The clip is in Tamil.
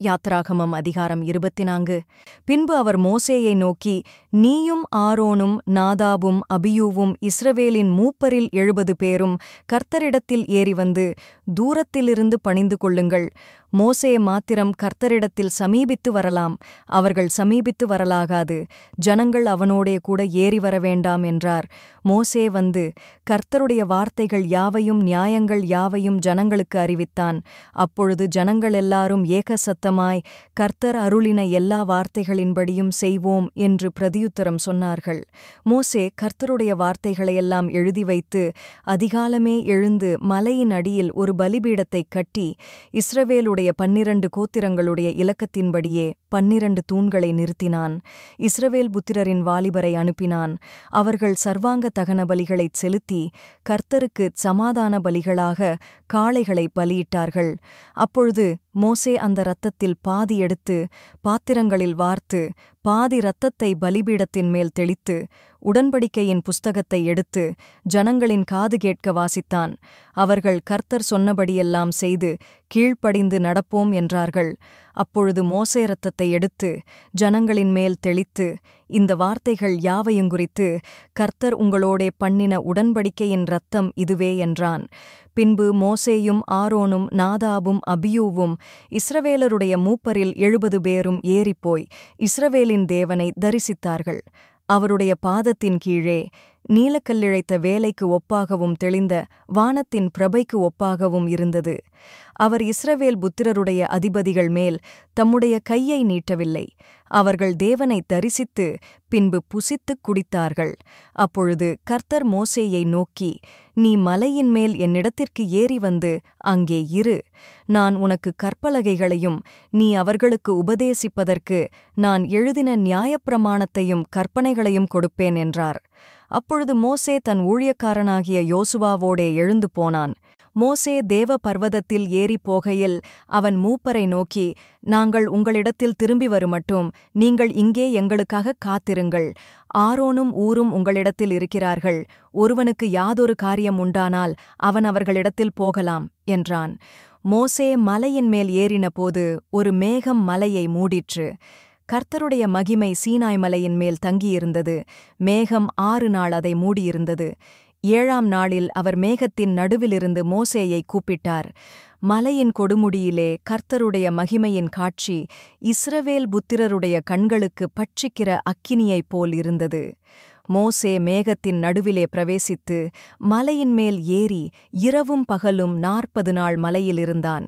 யாத்ராகமம் அதிகாரம் 24. பின்பு அவர் மோசேயை நோக்கி, நீயும் ஆரோனும் நாதாபும் அபியூவும் இஸ்ரவேலின் மூப்பரில் 70 பேரும் கர்த்தரிடத்தில் ஏறி வந்து தூரத்திலிருந்து பணிந்து கொள்ளுங்கள். மோசே மாத்திரம் கர்த்தரிடத்தில் சமீபித்து வரலாம், அவர்கள் சமீபித்து வரலாகாது. ஜனங்கள் அவனோடே கூட ஏறி வர வேண்டாம் என்றார். மோசே வந்து கர்த்தருடைய வார்த்தைகள் யாவையும் நியாயங்கள் யாவையும் ஜனங்களுக்கு அறிவித்தான். அப்பொழுது ஜனங்கள் எல்லாரும் ஏக சத்தமாய், கர்த்தர் அருளின எல்லா வார்த்தைகளின்படியும் செய்வோம் என்று பிரதியுத்தரம் சொன்னார்கள். மோசே கர்த்தருடைய வார்த்தைகளையெல்லாம் எழுதி வைத்து அதிகாலமே எழுந்து மலையின் அடியில் ஒரு பலிபீடத்தைக் கட்டி இஸ்ரவேலுடைய 12 கோத்திரங்களுடைய இலக்கத்தின்படியே 12 தூண்களை நிறுத்தினான். இஸ்ரவேல் புத்திரரின் வாலிபரை அனுப்பினான். அவர்கள் சர்வாங்க தகன பலிகளைச் செலுத்தி கர்த்தருக்குச் சமாதான பலிகளாக காளைகளை பலியிட்டார்கள். அப்பொழுது மோசே அந்த இரத்தத்தில் பாதி எடுத்து பாத்திரங்களில் வார்த்து பாதி இரத்தத்தை பலிபீடத்தின் மேல் தெளித்து உடன்படிக்கையின் புஸ்தகத்தை எடுத்து ஜனங்களின் காது கேட்க வாசித்தான். அவர்கள் கர்த்தர் சொன்னபடியெல்லாம் செய்து கீழ்ப்படிந்து நடப்போம் என்றார்கள். அப்பொழுது மோசே இரத்தத்தை எடுத்து ஜனங்களின் மேல் தெளித்து, இந்த வார்த்தைகள் யாவையுங்குறித்து கர்த்தர் உங்களோடே பண்ணின உடன்படிக்கையின் இரத்தம் இதுவே என்றான். பின்பு மோசேயும் ஆரோனும் நாதாபும் அபியூவும் இஸ்ரவேலருடைய மூப்பரில் 70 பேரும் ஏறிப்போய் இஸ்ரவேலின் தேவனை தரிசித்தார்கள். அவருடைய பாதத்தின் கீழே நீலக்கல்லிழைத்த வேலைக்கு ஒப்பாகவும் தெளிந்த வானத்தின் பிரபைக்கு ஒப்பாகவும் இருந்தது. அவர் இஸ்ரவேல் புத்திரருடைய அதிபதிகள் மேல் தம்முடைய கையை நீட்டவில்லை. அவர்கள் தேவனை தரிசித்து பின்பு புசித்துக் குடித்தார்கள். அப்பொழுது கர்த்தர் மோசேயை நோக்கி, நீ மலையின் மேல் என்னிடத்திற்கு ஏறி வந்து அங்கே இரு. நான் உனக்கு கற்பலகைகளையும் நீ அவர்களுக்கு உபதேசிப்பதற்கு நான் எழுதின நியாயப்பிரமாணத்தையும் கற்பனைகளையும் கொடுப்பேன் என்றார். அப்பொழுது மோசே தன் ஊழியக்காரனாகிய யோசுவாவோடே எழுந்து போனான். மோசே தேவ பர்வதத்தில் ஏறிப் போகையில் அவன் மூப்பரை நோக்கி, நாங்கள் உங்களிடத்தில் திரும்பி வருமட்டும் நீங்கள் இங்கே எங்களுக்காக காத்திருங்கள். ஆரோனும் ஊரும் உங்களிடத்தில் இருக்கிறார்கள். ஒருவனுக்கு யாதொரு காரியம் உண்டானால் அவன் அவர்களிடத்தில் போகலாம் என்றான். மோசே மலையின் மேல் ஏறினபோது ஒரு மேகம் மலையை மூடிற்று. கர்த்தருடைய மகிமை சீனாய் மலையின் மேல் தங்கியிருந்தது. மேகம் 6 நாள் அதை மூடியிருந்தது. 7ஆம் நாளில் அவர் மேகத்தின் நடுவிலிருந்து மோசேயை கூப்பிட்டார். மலையின் கொடுமுடியிலே கர்த்தருடைய மகிமையின் காட்சி இஸ்ரவேல் புத்திரருடைய கண்களுக்கு பட்சிக்கிற அக்கினியைப் போல் இருந்தது. மோசே மேகத்தின் நடுவிலே பிரவேசித்து மலையின் மேல் ஏறி இரவும் பகலும் 40 நாள் மலையில் இருந்தான்.